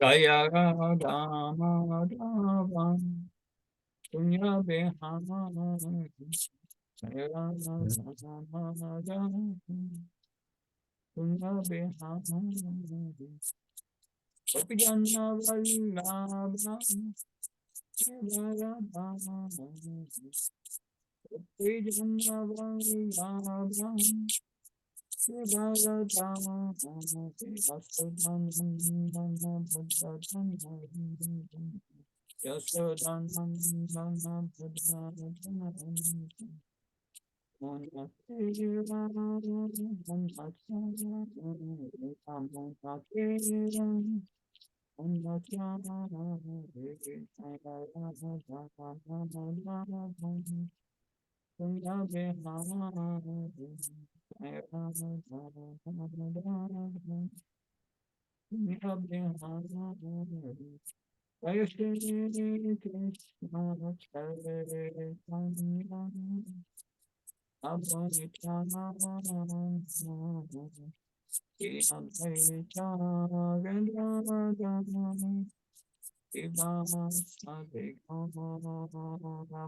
Jaya Radha Madhava Punya Behama Jaya Radha Madhava Punya Behama Gopijana Vallabha Jaya Radha Gopijana Vallabha Jai Shri Krishna Chaitanya Abhayitana Shri Advaita Vedanta Shiva Sadhikana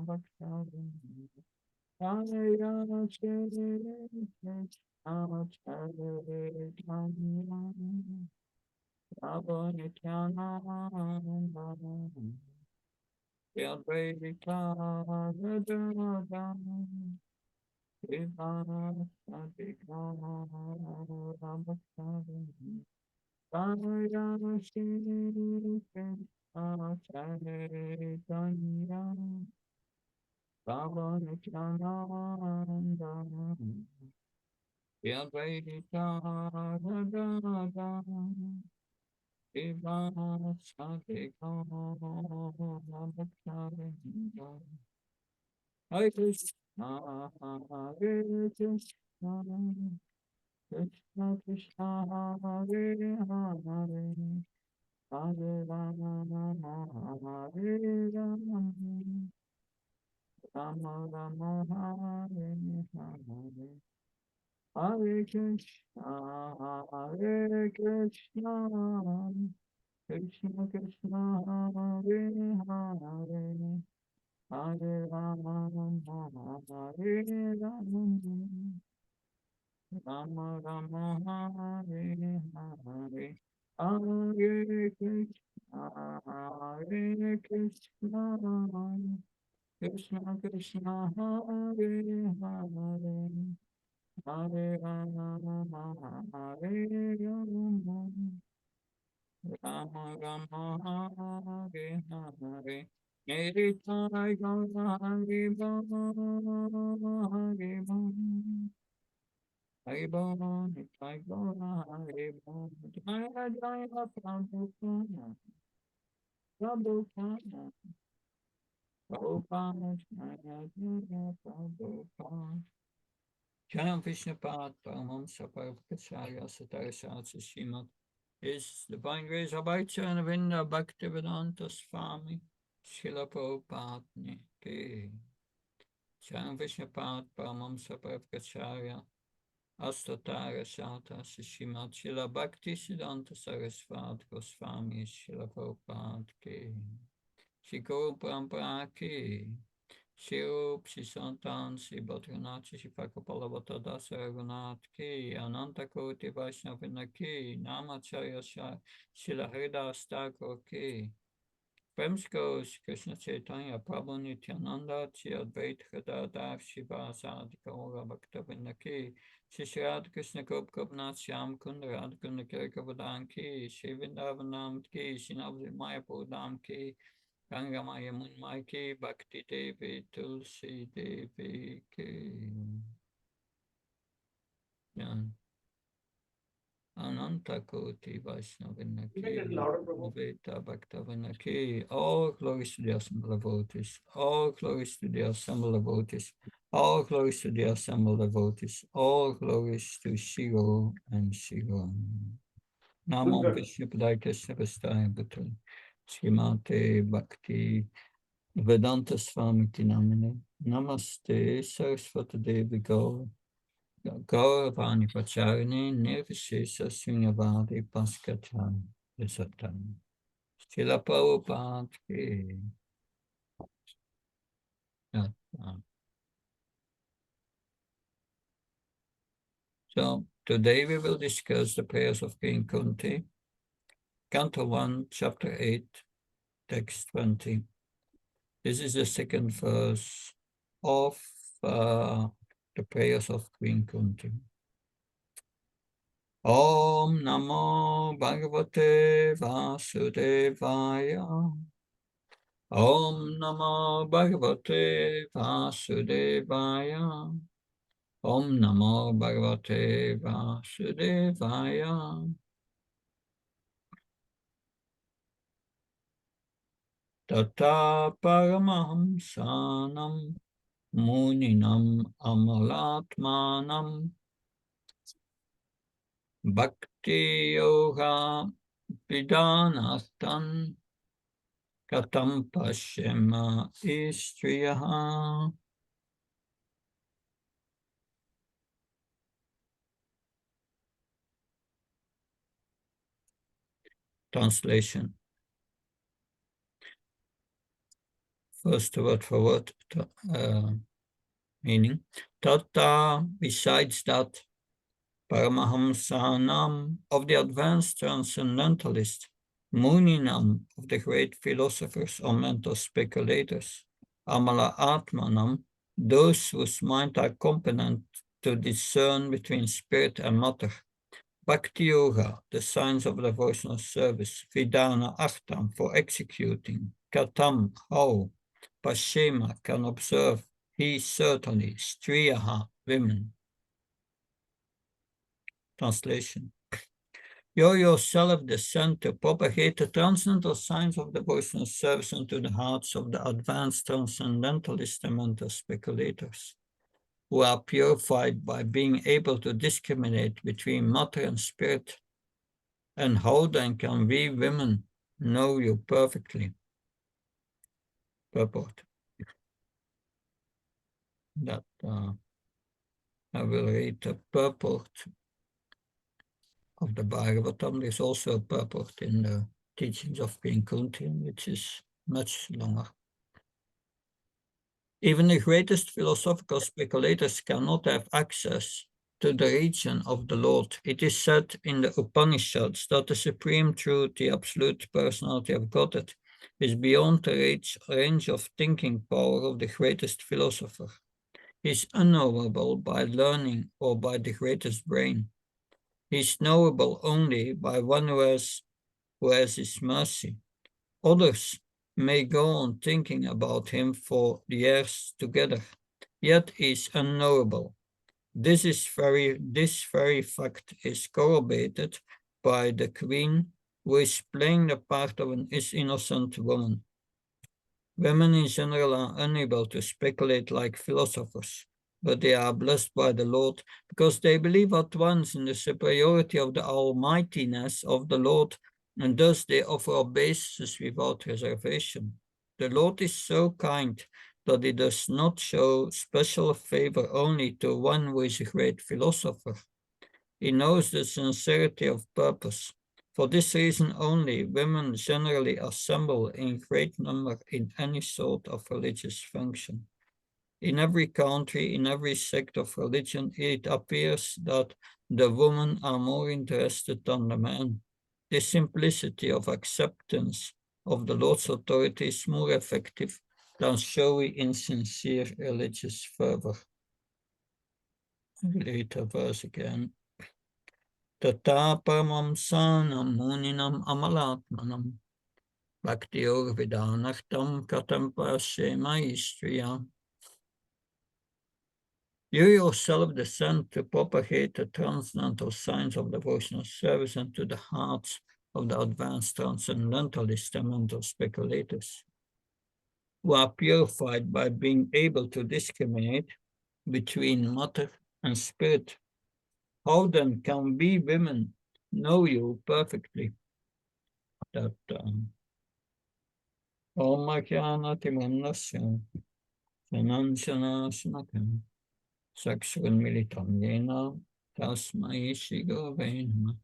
Bhaktari Jaya Shri Krishna Chaitanya Abhayitana Advaita Vedanta Shiva Sadhikana Bhaktari Jaya Shri Krishna Chaitanya Bhavanityananda Yadvaita Radha Shiva Sadhikana Bhaktari Hare Krishna Hare Krishna Krishna Krishna Hare Hare Hare Rama Hare Rama Rama Rama Hare Hare Hare Krishna Hare Krishna Krishna Krishna Hare Hare Hare Rama Hare Rama Rama Rama Hare Hare Hare Krishna Hare Krishna Krishna Krishna Hare Hare Hare Rama Hare Rama Rama Rama Hare Hare Mere Sai Gaura Hare Baba Hare Baba Haribo, Nitai Gora, Haribo, Jaya Jaya Prabhupada, Prabhupada, Prabhupada, Jaya Jaya Prabhupada. Jaya Vishnupad, Paramahamsa Parvakacharya, Satarasatsa Srimad, His Divine Grace Abhaita and Vinda Bhaktivedanta Swami, Srila Prabhupada Ki. Jaya Vishnupad, Paramahamsa Parvakacharya, Astatara Shata Srimad Shila Bhakti Siddhanta Saraswati Goswami Shila Prabhupada Ki Shri Guru Parampara Ki Shri Rup Shri Santan Shri Bhadranath Shri Pakapala Dasa Raghunath Ki Ananta Koti Vaishnavina Ki Namacharya Shila Haridas Thakur Ki Premsko Shri Krishna Chaitanya Prabhu Nityananda Shri Advaita Gadadhar Shiva Sadi Gaura Bhaktavinda Ki Shri Radha Krishna Gop Gopnath Shyam Kunda Radha Kunda Kirkavadam Ki Shri Vrindavanam Ki Shri Navadvip Mayapur Dham Ki Ganga Maya Munmai Ki Bhakti Devi Tulsi Devi Ki Ananta Koti Vaishnavina Ki Veta Bhaktavina Ki. All glories to the assembled devotees. All glories to the assembled devotees. All glories to the assembled devotees. All glories to Shiro and Shiro. Namo Vishnupadaya Krishna Vastaya Bhutale Srimate Bhakti Vedanta Swami Namine. Namaste Saraswati Devi Gaur. Gauravani Pacharini Nirvishesha Shunyavadi Paskatan Visatam. Srila Prabhupada ki. Yeah. So today we will discuss the prayers of King Kunti, Canto 1, Chapter 8, Text 20. This is the second verse of the prayers of Queen Kunti. Om Namo Bhagavate Vasudevaya. Om Namo Bhagavate Vasudevaya. Om Namo Bhagavate Vasudevaya. Tata Paramahamsanam Muninam Amalatmanam Bhakti Yoga Vidanastan Katam Pashyama Istriyaha. Translation. First word for word meaning. Tata, besides that, Paramahamsanam of the advanced transcendentalist, Muninam of the great philosophers or mental speculators, Amala Atmanam, those whose mind are competent to discern between spirit and matter, Bhakti Yoga, the science of devotional service, Vidana Artam for executing, Katam, how, Pashema can observe, he certainly, Striyaha, women. Translation. You yourself descend to propagate the transcendental science of devotional service into the hearts of the advanced transcendentalist and mental speculators, who are purified by being able to discriminate between matter and spirit. And how then can we women know you perfectly? Purport. That I will read the purport of the Bhagavatam. There's also a purport in the teachings of King Kunti, which is much longer. Even the greatest philosophical speculators cannot have access to the region of the Lord. It is said in the Upanishads that the supreme truth, the absolute personality of Godhead, is beyond the range of thinking power of the greatest philosopher. He is unknowable by learning or by the greatest brain. He is knowable only by one who has his mercy. Others may go on thinking about him for years together, yet he is unknowable. This very fact is corroborated by the queen who is playing the part of an innocent woman. Women in general are unable to speculate like philosophers, but they are blessed by the Lord because they believe at once in the superiority of the almightiness of the Lord, and thus they offer obeisances without reservation. The Lord is so kind that he does not show special favor only to one who is a great philosopher. He knows the sincerity of purpose. For this reason only, women generally assemble in great number in any sort of religious function. In every country, in every sect of religion, it appears that the women are more interested than the men. The simplicity of acceptance of the Lord's authority is more effective than showy, insincere religious fervor. Later verse again. Tata paramamsanam muninam amalatmanam bhaktiyoga vidanaktam katam pasyema istriya. You yourself descend to propagate the transcendental science of devotional service into the hearts of the advanced transcendentalists and mental speculators, who are purified by being able to discriminate between matter and spirit. How then can we women know you perfectly? That Om Ajnanatimannasya Sanansanasnakam Sakshanmilitam Yena Tasmai Shri Gurave Namah.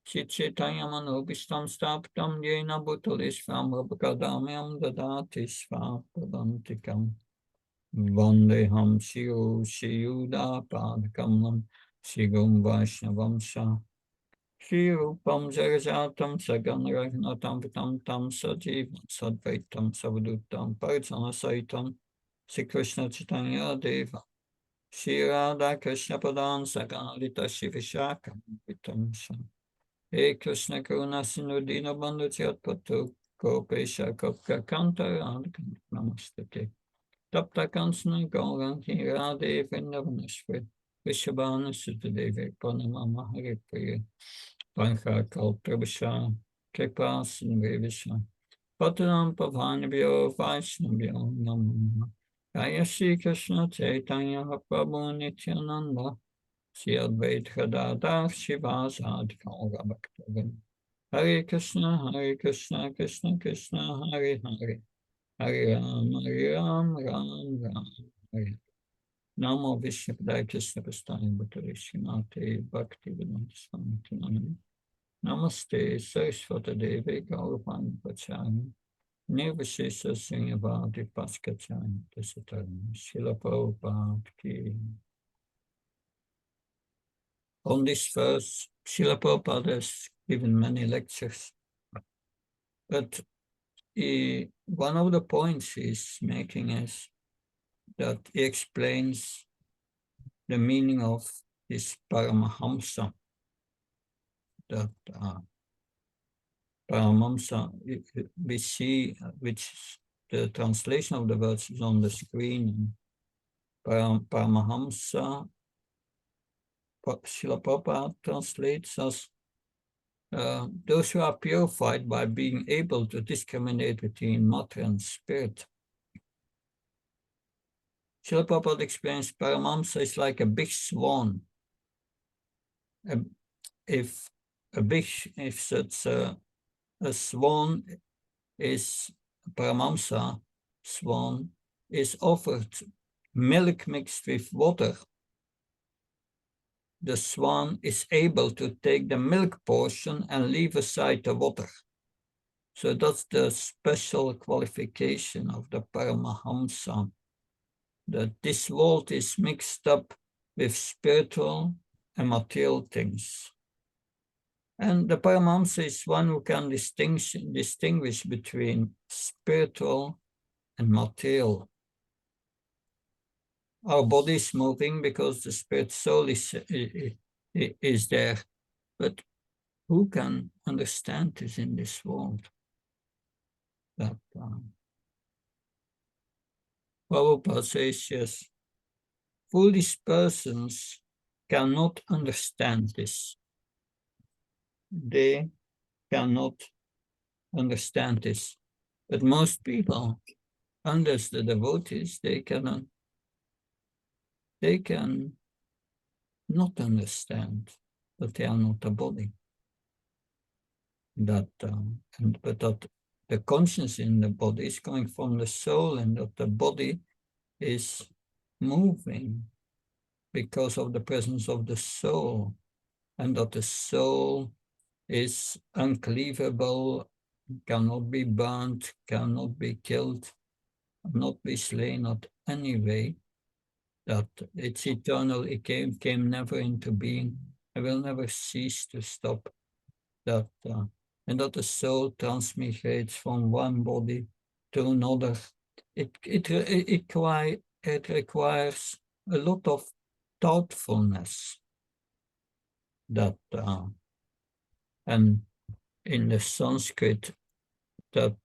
Chichitayamanopistam staptam yena bhutalisvam rabhakadamyam dadati svapadantikam. Vandeham Shiyuda Padkamam Shigum Vaishnavamsa Shirupam Jagajatam Sagan Ragnatam Vitam Tam Sajivam Sadvaitam Savadutam Parijana Saitam Sri Krishna Chaitanya Deva Shri Radha Krishna Padan Saganalita Shivishakam Vitam Sam He Krishna Karuna Sindhu Dina Bandhu Chatpatu Gopesha Kopka Kanta Radha Namaste Tapta Kansana Gaurangi Radhe Vrindavaneshwar Vishabhanu Sutadevi Pranamama Hare Priya Pancha Kalprabhasha Kripa Sindhuvisha Pataram Pavanabhyo Vaishnavyo Namo Jaya Shri Krishna Chaitanya Prabhu Nityananda Shri Advaita Gadadhar Shivasadi Gaura Bhaktavan Hare Krishna Krishna Krishna Hare Hare Hare Ram, Ram, Ram, Hare. Namo Vishnupadaya Krishna Prasthaya Bhutale Srimate Bhakti Vedanta Swami Tinani. Namaste Saraswata Devi Gaurapani Pachani. Nirvashesha Srinyavadi Paskachani Tasatarani. Srila Prabhupada Ki. On this verse, Srila Prabhupada has given many lectures, but one of the points he's making is that he explains the meaning of this Paramahamsa, that Paramahamsa, we see, which the translation of the words is on the screen. Paramahamsa, Srila Prabhupada translates as those who are purified by being able to discriminate between matter and spirit. Srila Prabhupada explains Paramahamsa is like a big swan. If such a swan is Paramahamsa, swan is offered milk mixed with water, the swan is able to take the milk portion and leave aside the water. So that's the special qualification of the Paramahamsa, that this world is mixed up with spiritual and material things. And the Paramahamsa is one who can distinguish between spiritual and material. Our body is moving because the spirit soul is there, but who can understand this in this world? That Prabhupada says, yes, foolish persons cannot understand this. They cannot understand this. But most people, unless the devotees, they can not understand that they are not a body. But that the consciousness in the body is coming from the soul, and that the body is moving because of the presence of the soul, and that the soul is uncleavable, cannot be burnt, cannot be killed, not be slain at any way, that it's eternal, it came never into being, it will never cease to stop, that and that the soul transmigrates from one body to another. It requires a lot of thoughtfulness, that and in the Sanskrit, that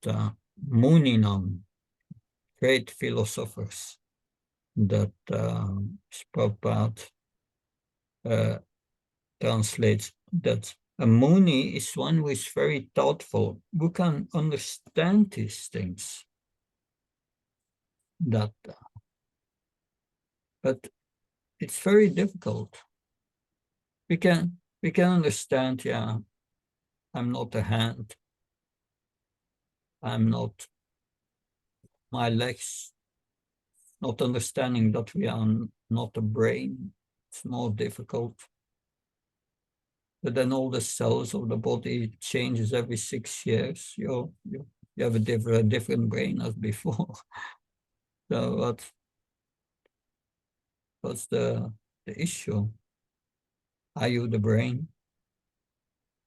Muninam, great philosophers, that Prabhupada translates, that a Muni is one who is very thoughtful, who can understand these things. That, but it's very difficult. We can understand, yeah, I'm not a hand, I'm not my legs, not understanding that we are not a brain. It's more difficult. but then all the cells of the body changes every 6 years. You have a different brain as before. So what's the issue? Are you the brain?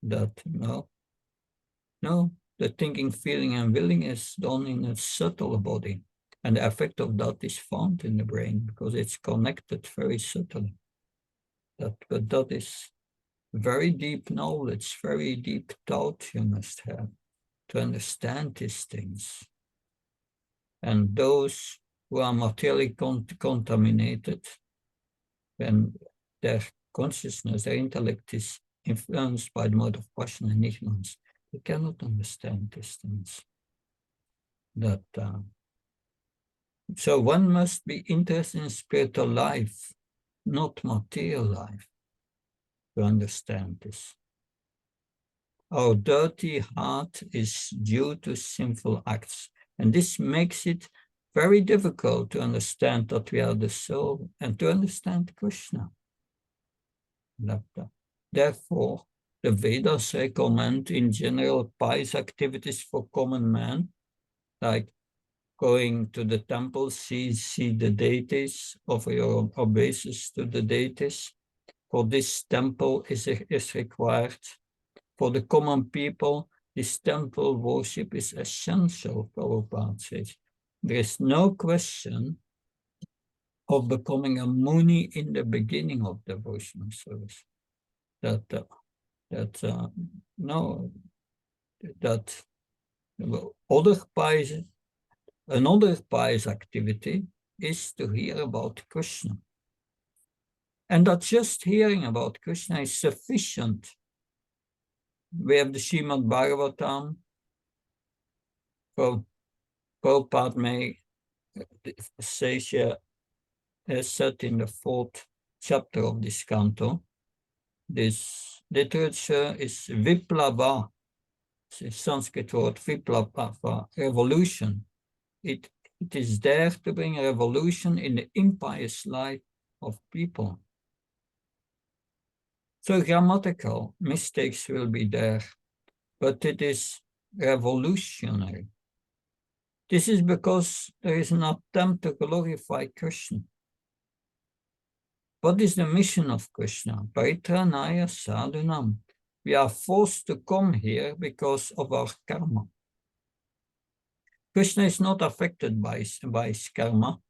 That no, the thinking, feeling, and willing is done in a subtle body, and the effect of that is found in the brain because it's connected very subtly. But that is very deep knowledge, very deep thought you must have to understand these things. And those who are materially contaminated, when their consciousness, their intellect is influenced by the mode of passion and ignorance, they cannot understand these things. So one must be interested in spiritual life, not material life, to understand this. Our dirty heart is due to sinful acts, and this makes it very difficult to understand that we are the soul and to understand Krishna. Therefore, the Vedas recommend in general pious activities for common man, like going to the temple, see the deities, offer your obeisance to the deities. For this, temple is required. For the common people, this temple worship is essential, Prabhupada says. There is no question of becoming a Muni in the beginning of devotional service. Another pious activity is to hear about Krishna. And that just hearing about Krishna is sufficient. We have the Srimad Bhagavatam. Prabhupada may says here, as said in the 4th chapter of this canto, this literature is Viplava, it's a Sanskrit word, Viplava, revolution. It is there to bring a revolution in the impious life of people. So grammatical mistakes will be there, but it is revolutionary. This is because there is an attempt to glorify Krishna. What is the mission of Krishna? Paritranaya sadhunam. We are forced to come here because of our karma. Krishna is not affected by his karma.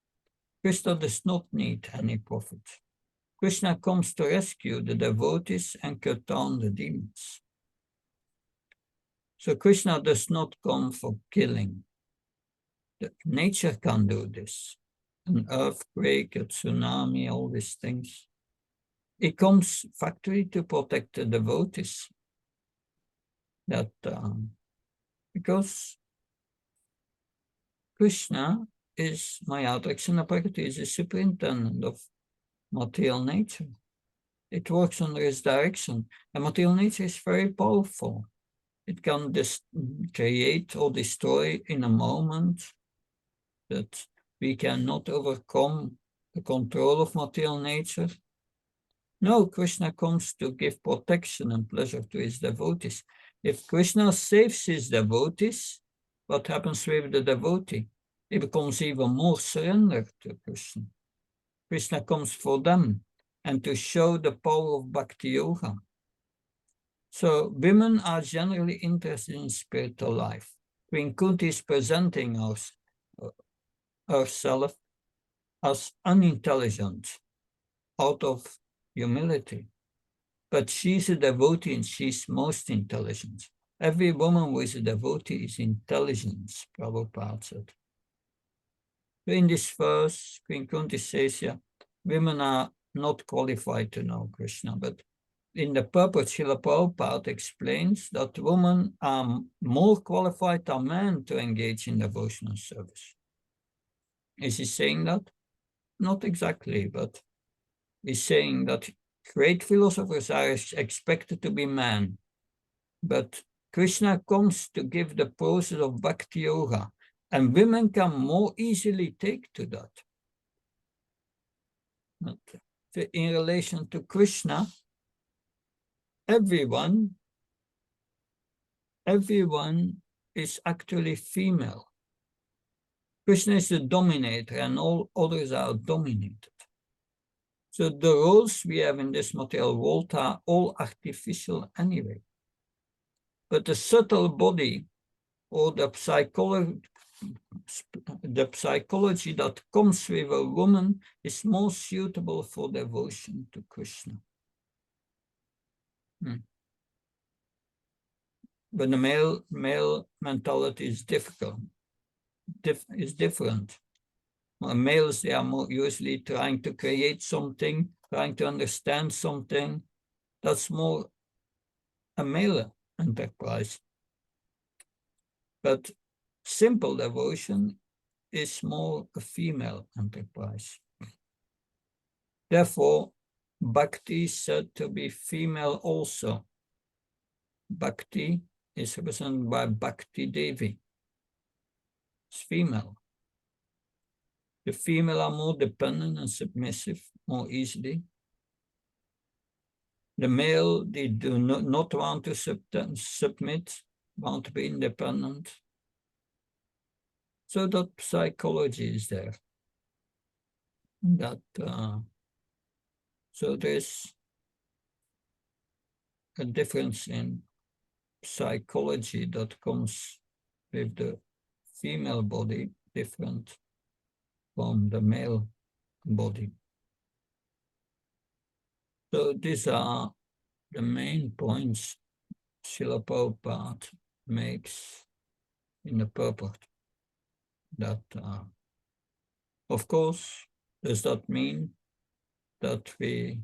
Krishna does not need any prophet. Krishna comes to rescue the devotees and cut down the demons. So Krishna does not come for killing. Nature can do this. An earthquake, a tsunami, all these things. It comes factually to protect the devotees. Because Krishna is Mayadrakshana Prakriti, is the superintendent of material nature. It works under his direction. And material nature is very powerful. It can create or destroy in a moment, that we cannot overcome the control of material nature. No, Krishna comes to give protection and pleasure to his devotees. If Krishna saves his devotees, what happens with the devotee? He becomes even more surrendered to Krishna. Krishna comes for them and to show the power of Bhakti Yoga. So women are generally interested in spiritual life. Queen Kunti is presenting herself as unintelligent out of humility. But she's a devotee and she's most intelligent. Every woman who is a devotee is intelligence, Prabhupada said. In this verse, Queen Kunti says here, women are not qualified to know Krishna, but in the purport, Srila Prabhupada explains that women are more qualified than men to engage in devotional service. Is he saying that? Not exactly, but he's saying that great philosophers are expected to be men, but Krishna comes to give the process of Bhakti Yoga, and women can more easily take to that. But in relation to Krishna, everyone is actually female. Krishna is the dominator and all others are dominated. So the roles we have in this material world are all artificial anyway. But the subtle body or the psychology that comes with a woman is more suitable for devotion to Krishna. But the male mentality is different. Males, they are more usually trying to create something, trying to understand something. That's more a male enterprise. But simple devotion is more a female enterprise. Therefore, bhakti is said to be female also. Bhakti is represented by Bhakti Devi. It's female. The female are more dependent and submissive more easily. The male, they do not want to submit, want to be independent. So that psychology is there. So there's a difference in psychology that comes with the female body, different from the male body. So these are the main points Srila Prabhupada makes in the purport. That, of course, does that mean that we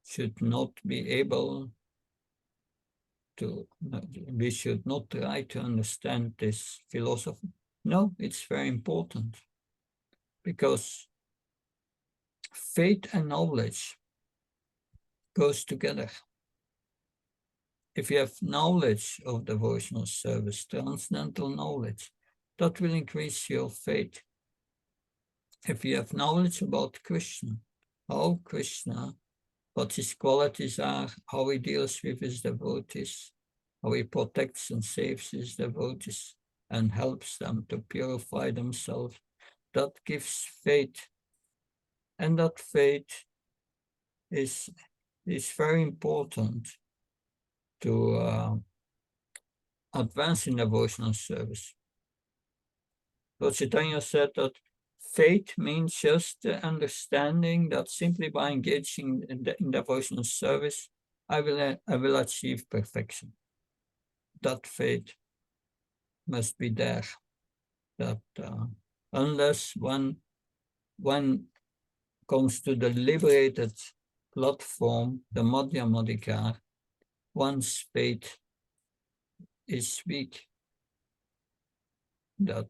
should not be able to, we should not try to understand this philosophy? No, it's very important because faith and knowledge goes together. If you have knowledge of devotional service, transcendental knowledge, that will increase your faith. If you have knowledge about Krishna, how Krishna, what his qualities are, how he deals with his devotees, how he protects and saves his devotees and helps them to purify themselves, that gives faith. And that faith is very important to advance in devotional service. Lord Chaitanya said that faith means just the understanding that simply by engaging in devotional service, I will achieve perfection. That faith must be there. That unless one comes to the liberated platform, the Madhyamadikar, one's faith is weak, that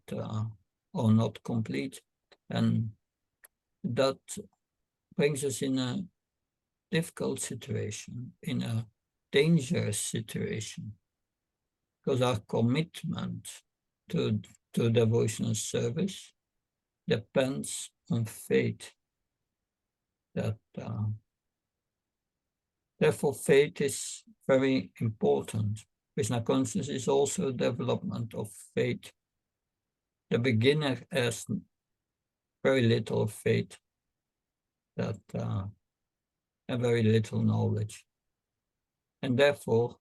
or not complete, and that brings us in a difficult situation, in a dangerous situation, because our commitment to devotional service depends on faith. That therefore faith is very important. Krishna consciousness is also development of faith. The beginner has very little faith, that and very little knowledge, and therefore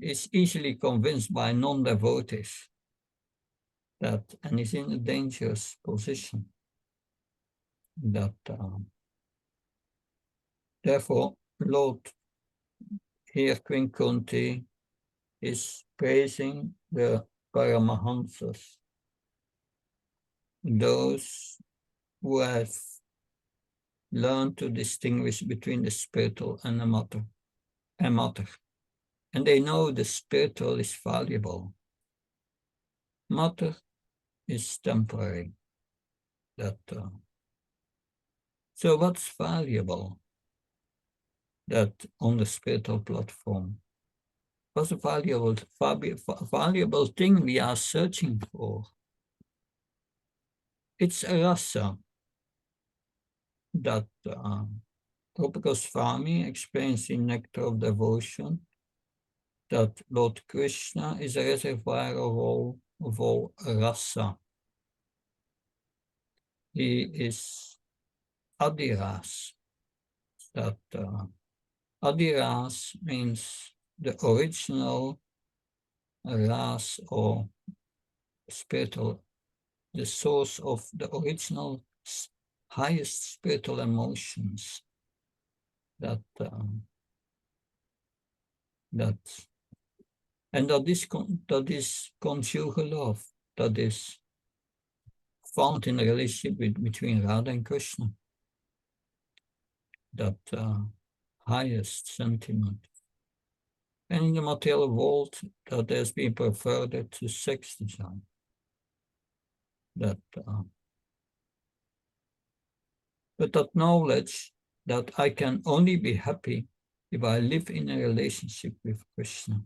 is easily convinced by non-devotees that, and is in a dangerous position. That therefore, Lord here Queen Kunti is praising the Paramahansas, those who have learned to distinguish between the spiritual and the matter. And they know the spiritual is valuable. Matter is temporary. So what's valuable? That on the spiritual platform, what's a valuable thing we are searching for? It's a rasa that Rupa Goswami explains in Nectar of Devotion that Lord Krishna is a reservoir of all rasa. He is Adiras. That Adiras means the original ras or spiritual, the source of the original highest spiritual emotions. That and that is conjugal love, that is found in the relationship between Radha and Krishna. That highest sentiment. And in the material world, that has been perverted to sex design. That, but that knowledge that I can only be happy if I live in a relationship with Krishna.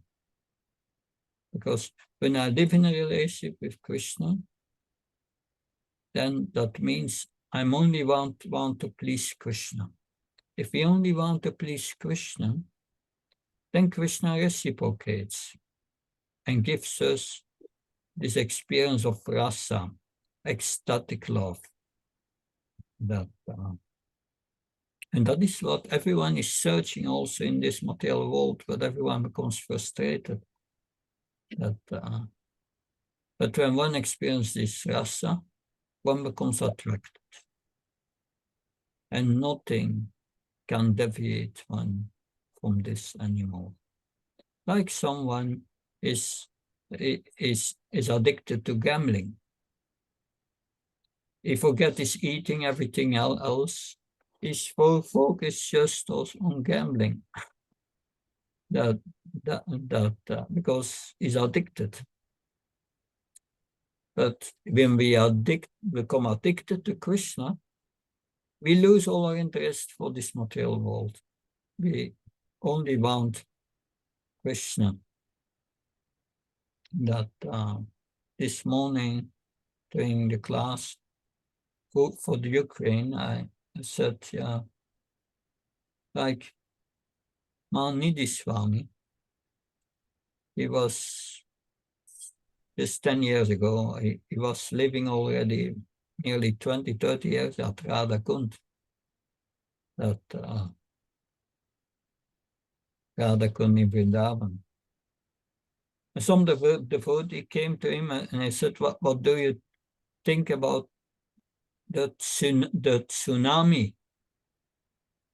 Because when I live in a relationship with Krishna, then that means I'm only want to please Krishna. If we only want to please Krishna, then Krishna reciprocates and gives us this experience of rasa, ecstatic love. That, and that is what everyone is searching also in this material world, but everyone becomes frustrated. That, but when one experiences this rasa, one becomes attracted. And nothing can deviate one from this anymore. Like someone is addicted to gambling. He forgets his eating, everything else. His full focus just on gambling. Because he's addicted. But when we become addicted to Krishna, we lose all our interest for this material world. We only want Krishna. That this morning during the class for the Ukraine, I said, yeah, like Manidi Swami, he was just 10 years ago, he was living already nearly 20, 30 years at Radha Kund. That Radha Kund in Vrindavan. And some devotee came to him and he said, what do you think about the tsunami?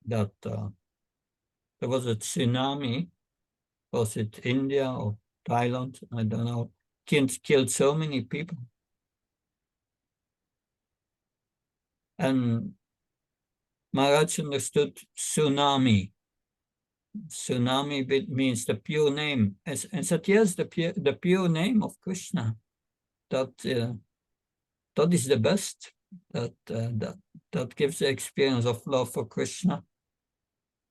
That there was a tsunami, was it India or Thailand? I don't know. Killed so many people. And Maharaj understood tsunami. Tsunami means the pure name. And said, yes, the pure name of Krishna. That is the best. That gives the experience of love for Krishna.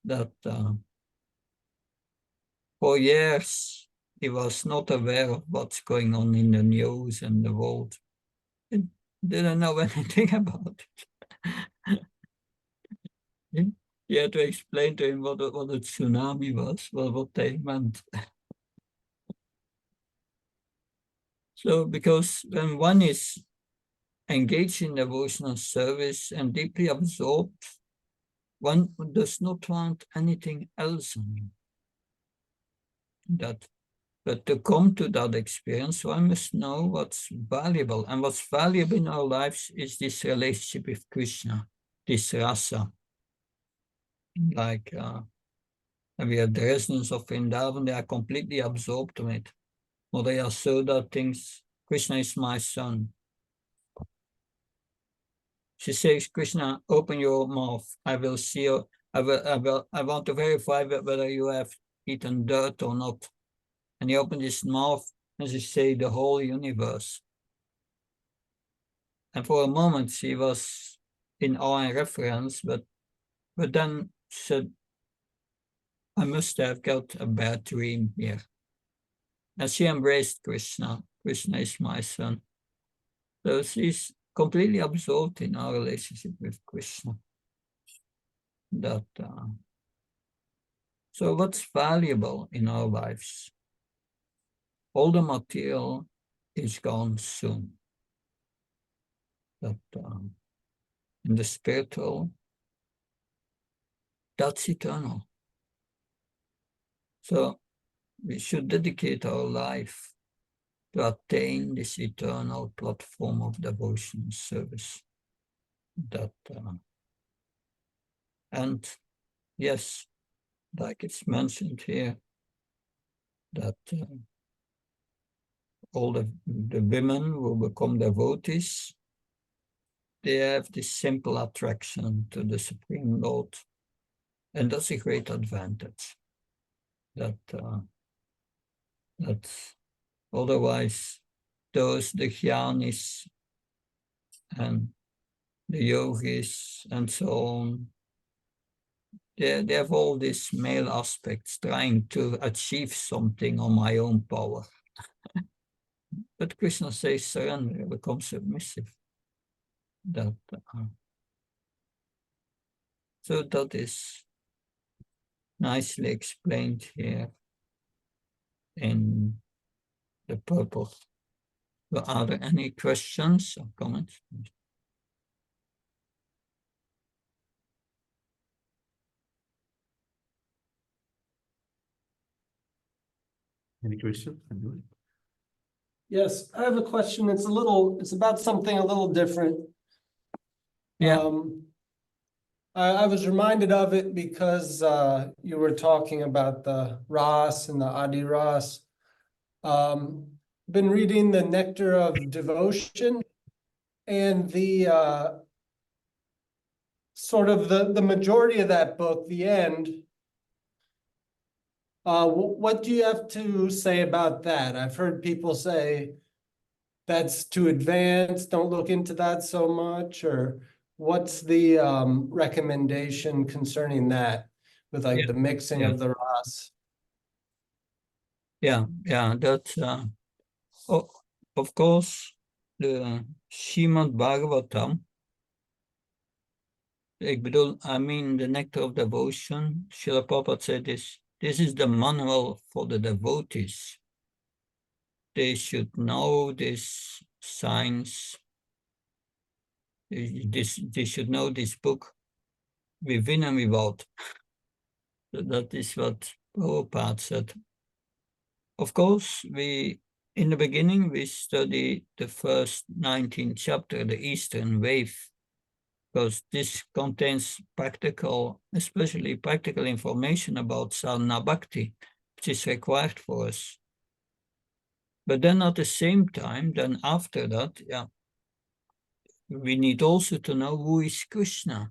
That for years he was not aware of what's going on in the news and the world. He didn't know anything about it. You had to explain to him what a tsunami was, what they meant. So, because when one is engaged in devotional service and deeply absorbed, one does not want anything else on you. But to come to that experience, one must know what's valuable. And what's valuable in our lives is this relationship with Krishna, this rasa. Like we have the residents of Vrindavan, they are completely absorbed in it. Mother Yasoda thinks Krishna is my son. She says, Krishna, open your mouth. I will see you. I want to verify whether you have eaten dirt or not. And he opened his mouth and she said, the whole universe. And for a moment she was in awe and reverence, but then said, I must have got a bad dream here. And she embraced Krishna. Krishna is my son. So she's completely absorbed in our relationship with Krishna. that so what's valuable in our lives? All the material is gone soon. That in the spiritual, that's eternal. So we should dedicate our life to attain this eternal platform of devotion and service. That and yes, like it's mentioned here, that all the women who become devotees, they have this simple attraction to the Supreme Lord, and that's a great advantage. That otherwise, those the jnanis and the yogis and so on, they have all these male aspects trying to achieve something on my own power. But Krishna says surrender, become submissive. That so that is nicely explained here in the purpose. So are there any questions or comments? Any questions? Yes, I have a question. It's about something a little different. Yeah. I was reminded of it because you were talking about the Ras and the Adi Ras. Been reading the Nectar of Devotion, and the sort of the majority of that book, the end. What do you have to say about that? I've heard people say that's too advanced, don't look into that so much, or what's the recommendation concerning that with like the mixing of the Ras? Yeah, that of course the Srimad Bhagavatam, ik bedoel, I mean the Nectar of Devotion, Srila Prabhupada said this is the manual for the devotees. They should know this science. They should know this book within and without. That is what Prabhupada said. Of course, in the beginning, we study the first 19th chapter, the Eastern Wave, because this contains practical, especially practical information about sadhana bhakti, which is required for us. But then at the same time, then after that, we need also to know who is Krishna.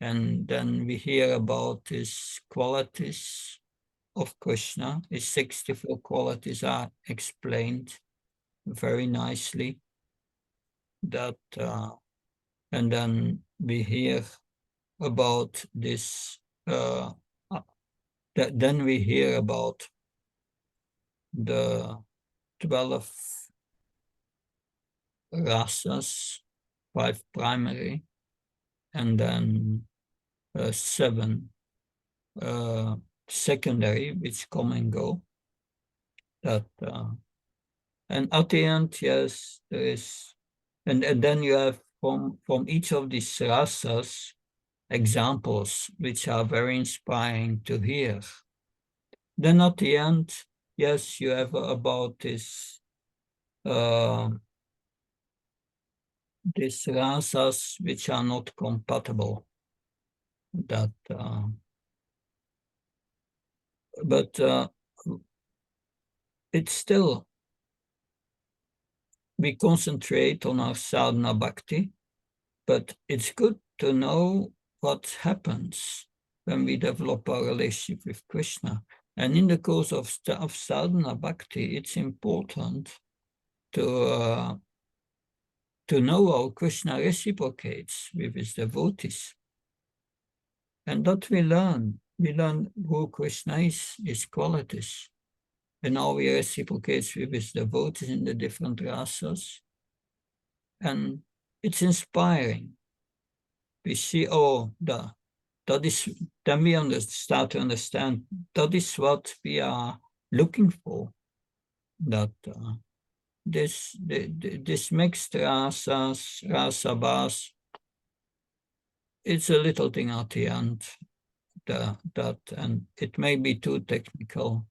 And then we hear about his qualities of Krishna. His 64 qualities are explained very nicely. That and then we hear about this. Then we hear about the 12 rasas, 5 primary, and then 7 secondary, which come and go. That and at the end, yes, there is, and then you have from each of these rasas examples which are very inspiring to hear. Then at the end, yes, you have about this these rasas which are not compatible. That, but it's still, we concentrate on our sadhana bhakti, but it's good to know what happens when we develop our relationship with Krishna. And in the course of sadhana bhakti, it's important to know how Krishna reciprocates with his devotees. And that we learn. We learn who Krishna is, his qualities, and how he reciprocates with his devotees in the different rasas. And it's inspiring. We see, that is, then we start to understand that is what we are looking for. That this mixed rasa bas, it's a little thing at the end. That and it may be too technical.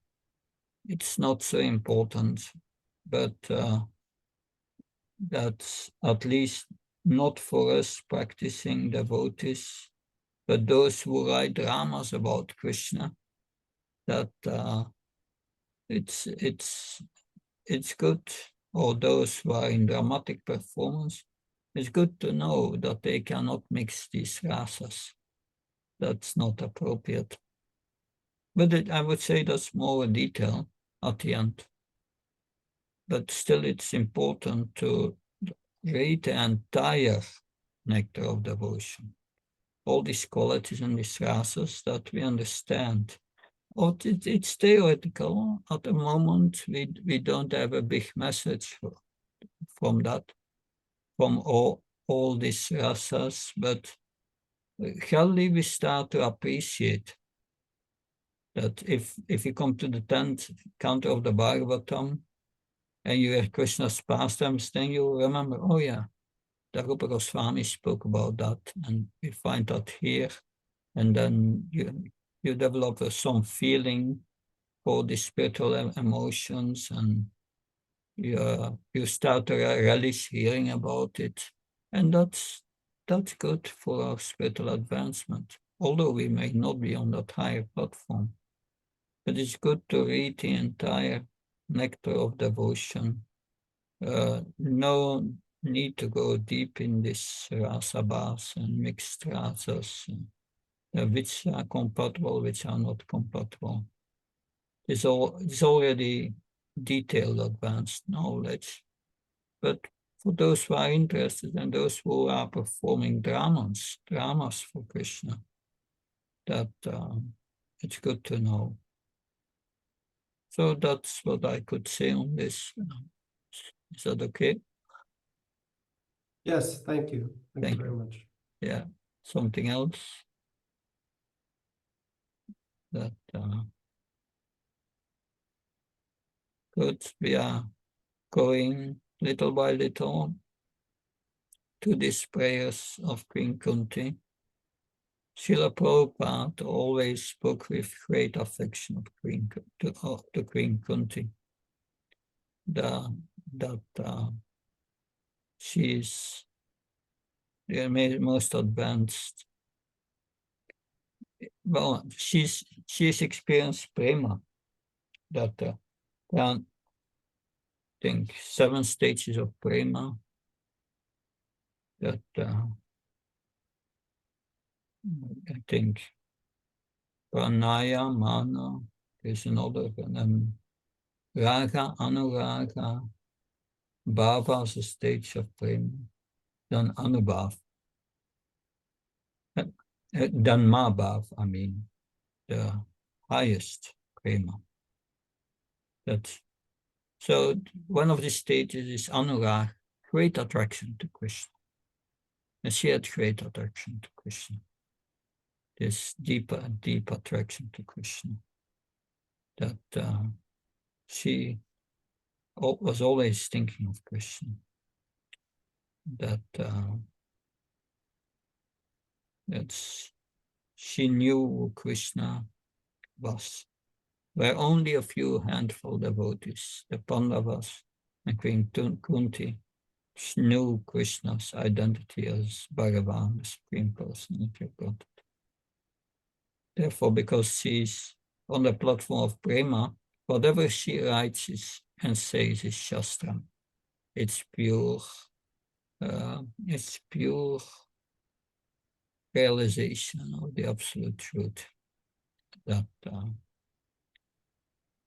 It's not so important, but that's at least not for us practicing devotees, but those who write dramas about Krishna. That it's good, or those who are in dramatic performance, it's good to know that they cannot mix these rasas. That's not appropriate. But I would say that's more a detail at the end. But still, it's important to read the entire nectar of devotion. All these qualities and these rasas that we understand. It's theoretical. At the moment, we don't have a big message from that, from all these rasas, but gradually we start to appreciate that if you come to the 10th canto of the Bhagavatam and you hear Krishna's pastimes, then you remember, oh yeah, the Rupa Goswami spoke about that, and we find that here, and then you develop some feeling for the spiritual emotions, and you start to relish hearing about it, and that's good for our spiritual advancement. Although we may not be on that higher platform, but it's good to read the entire nectar of devotion. No need to go deep in this rasabhas and mixed rasas, which are compatible, which are not compatible. It's already detailed advanced knowledge. But for those who are interested and those who are performing dramas for Krishna, that it's good to know. So that's what I could say on this. Is that okay? Yes, thank you. Thank Thank you very you. much. Yeah. Something else that good. We are going little by little to these prayers of Queen Kunti. Srila Prabhupada always spoke with great affection of the Queen Kunti. That she's the most advanced. Well, she's experienced prema. That there are, I think, 7 stages of prema. That I think pranaya, mana, there's another, and then raga, anuraga, bhava is a stage of prema. Then anubhav. Then mabhav, I mean, the highest prema. So one of the stages is anurag, great attraction to Krishna. And she had great attraction to Krishna. This deeper and deep attraction to Krishna. That she was always thinking of Krishna. That she knew who Krishna was. Where only a few handful devotees, the Pandavas and Queen Kunti, knew Krishna's identity as Bhagavan, the Supreme Personality of God. Therefore, because she's on the platform of prema, whatever she writes and says is Shastra. It's pure realization of the absolute truth. That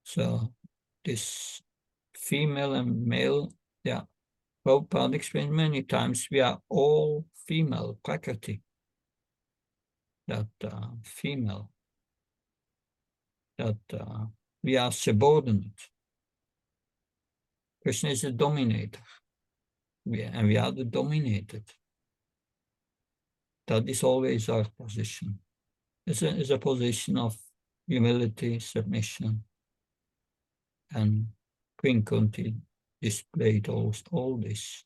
so this female and male, yeah, Prabhupada explained many times, we are all female, prakriti. That female, that we are subordinate. Krishna is a dominator, and we are the dominated. That is always our position. is a position of humility, submission, and Queen Kunti displayed all these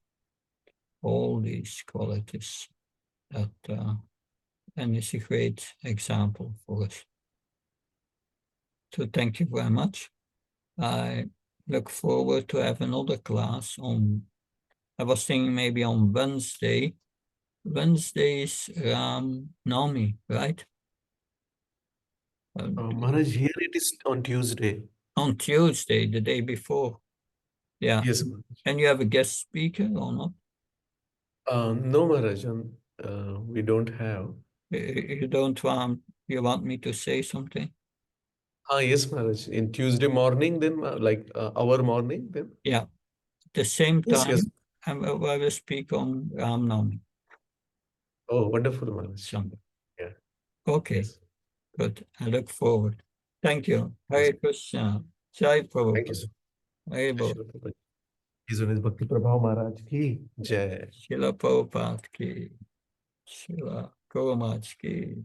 qualities that and is a great example for us. So thank you very much. I look forward to have another class on, I was thinking maybe on Wednesday. Wednesday is Nami, right? Maharaj, here it is on Tuesday. On Tuesday, the day before. Yeah. Yes, Maharaj. And you have a guest speaker or not? No, Maharaj, we don't have. You don't want, you want me to say something? Yes, Maharaj. In Tuesday morning, then our morning, then. Yeah. At the same Yes, yes. time, I will speak on Ram Nami. Oh, wonderful, Maharaj. Sunday. Yeah. Okay, Yes. good. I look forward. Thank you. Yes. Hare Krishna. Jai Thank you, Prabhupada. sir. Hare Bol. Shri Prabhupada. His Holiness Bhakti Prabhu Maharaj ki jai. Srila Prabhupada ki. Srila Guru Maharaj ki.